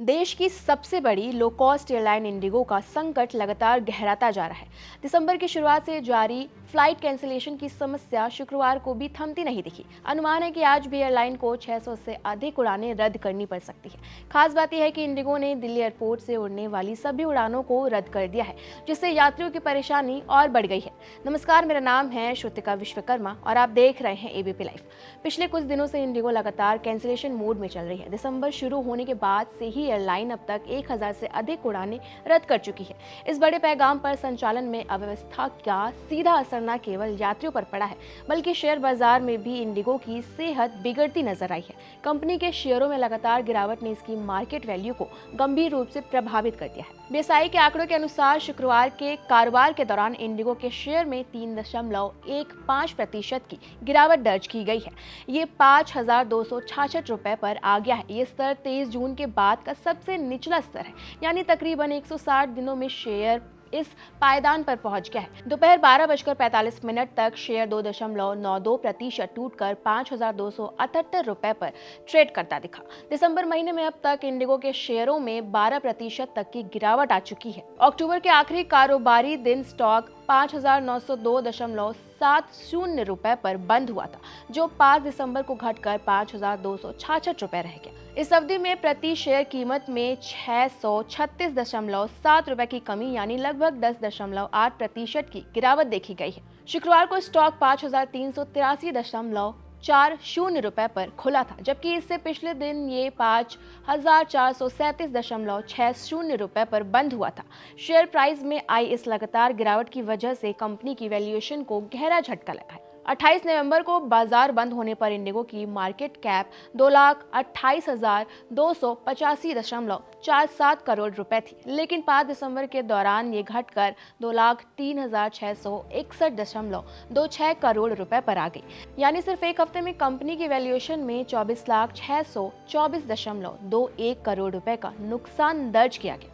देश की सबसे बड़ी लो कॉस्ट एयरलाइन इंडिगो का संकट लगातार गहराता जा रहा है। दिसंबर की शुरुआत से जारी फ्लाइट कैंसिलेशन की समस्या शुक्रवार को भी थमती नहीं दिखी। अनुमान है कि आज भी एयरलाइन को 600 से अधिक उड़ानें रद्द करनी पड़ सकती है। खास बात यह है कि इंडिगो ने दिल्ली एयरपोर्ट से उड़ने वाली सभी उड़ानों को रद्द कर दिया है, जिससे यात्रियों की परेशानी और बढ़ गई है। नमस्कार, मेरा नाम है श्रुतिका विश्वकर्मा और आप देख रहे हैं एबीपी लाइव। पिछले कुछ दिनों से इंडिगो लगातार कैंसिलेशन मोड में चल रही है। दिसंबर शुरू होने के बाद से ही एयरलाइन अब तक 1000 से अधिक उड़ानें रद्द कर चुकी है। इस बड़े पैगाम पर संचालन में अव्यवस्था का सीधा असर न केवल यात्रियों पर पड़ा है, बल्कि शेयर बाजार में भी इंडिगो की सेहत बिगड़ती नजर आई है। कंपनी के शेयरों में लगातार गिरावट ने इसकी मार्केट वैल्यू को गंभीर रूप से प्रभावित कर दिया है। बीएसई के आंकड़ों के अनुसार शुक्रवार के कारोबार के दौरान इंडिगो के शेयर में 3.15% की गिरावट दर्ज की गई है। ये 5,266 रुपए पर आ गया है। ये स्तर 23 जून के बाद का सबसे निचला स्तर है, यानी तकरीबन 160 दिनों में शेयर इस पायदान पर पहुंच गया है। दोपहर 12:45 तक शेयर 2.92% टूटकर 5,278 रुपए पर ट्रेड करता दिखा। दिसंबर महीने में अब तक इंडिगो के शेयरों में 12% तक की गिरावट आ चुकी है। अक्टूबर के आखिरी कारोबारी दिन स्टॉक 5,902.70 रुपए पर बंद हुआ था, जो 5 दिसंबर को घटकर 5,266 रुपए रह गया। इस अवधि में प्रति शेयर कीमत में 636.7 रुपए की कमी, यानी लगभग 10.8% की गिरावट देखी गई है। शुक्रवार को स्टॉक 5,383.40 रुपए पर खुला था, जबकि इससे पिछले दिन ये 5,437.60 रुपए पर बंद हुआ था। शेयर प्राइस में आई इस लगातार गिरावट की वजह से कंपनी की वैल्यूएशन को गहरा झटका लगा है। 28 नवंबर को बाजार बंद होने पर इंडिगो की मार्केट कैप 2,28,285.47 करोड़ रुपए थी, लेकिन 5 दिसंबर के दौरान ये घटकर 2,03,661.26 करोड़ रुपए पर आ गई। यानी सिर्फ एक हफ्ते में कंपनी की वैल्यूएशन में 24,624.21 करोड़ रुपए का नुकसान दर्ज किया गया।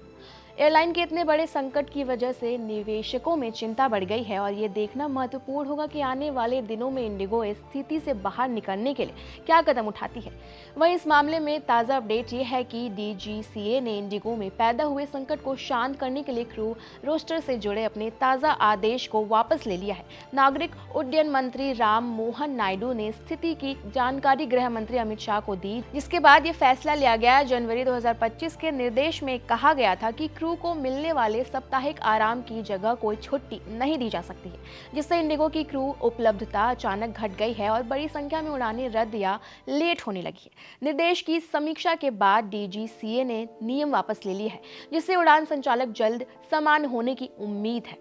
एयरलाइन के इतने बड़े संकट की वजह से निवेशकों में चिंता बढ़ गई है और ये देखना महत्वपूर्ण होगा कि आने वाले दिनों में इंडिगो इस स्थिति से बाहर निकलने के लिए क्या कदम उठाती है। वहीं इस मामले में ताज़ा अपडेट ये है कि डीजीसीए ने इंडिगो में पैदा हुए संकट को शांत करने के लिए क्रू रोस्टर से जुड़े अपने ताज़ा आदेश को वापस ले लिया है। नागरिक उड्डयन मंत्री राम मोहन नायडू ने स्थिति की जानकारी गृह मंत्री अमित शाह को दी, जिसके बाद ये फैसला लिया गया। जनवरी 2025 के निर्देश में कहा गया था कि क्रू को मिलने वाले साप्ताहिक आराम की जगह कोई छुट्टी नहीं दी जा सकती है, जिससे इंडिगो की क्रू उपलब्धता अचानक घट गई है और बड़ी संख्या में उड़ानें रद्द या लेट होने लगी है। निर्देश की समीक्षा के बाद डीजीसीए ने नियम वापस ले लिए हैं, जिससे उड़ान संचालक जल्द सामान्य होने की उम्मीद है।